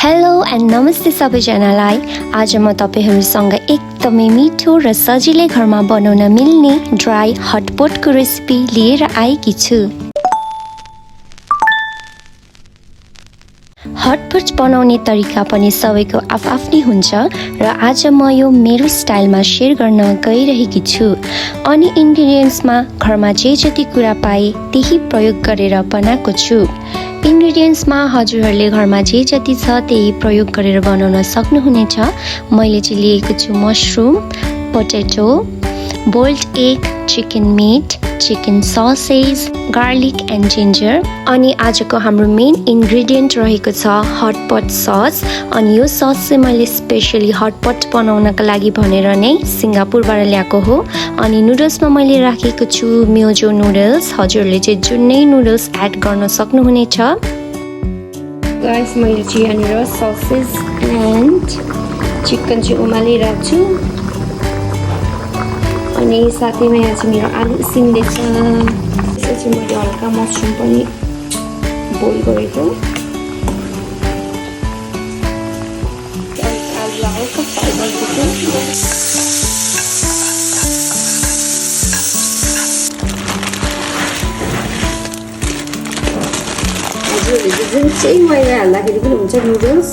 Hello and नमस्ते सबैजनालाई। आज म तपाईहरुसँग एकदमै मिठो र सजिलै घरमा बनाउन मिल्ने ड्राई हटपटको रेसिपी लिएर आएकी छु। हटपट बनाउने तरिका पनि सबैको आफआफ्नै हुन्छ र आज म यो मेरो स्टाइलमा शेयर गर्न गइरहेकी छु। अनि इन्ग्रेडियन्ट्समा घरमा जे जति कुरा पाए त्यही प्रयोग गरेर बनाएको छु। इन्ग्रेडियन्ट्समा हजुरहरूले घरमा जे जति छ त्यही प्रयोग गरेर बनाउन सक्नुहुनेछ। मैले चाहिँ लिएको छु mushroom, potato, boiled egg, chicken meat, chicken sausage, garlic and ginger. अनि आजको हाम्रो मेन इन्ग्रेडियन्ट रहेको छ हटपट सस। अनि यो सस चाहिँ मैले स्पेशली हटपट बनाउनका लागि भनेर नै सिङ्गापुरबाट ल्याएको हो। अनि नुडल्समा मैले राखेको छु मियोजो नुडल्स। हजुरहरूले चाहिँ जुनै नुडल्स एड गर्न सक्नुहुनेछ। गाइस, मैले चाहिँ यहाँनिर ससेज एन्ड चिकन चाहिँ उमालिरहेको छु। अनि साथैमा यहाँ चाहिँ मेरो आलु उसिन्दैछ। त्यसपछि मैले हल्का मसरुम पनि बोइल गरेको। आलुलाई हल्का फ्राई गरेको छु। हजुरहरूले जुन चाहिँ मैले हाल्दाखेरि पनि हुन्छ नुडल्स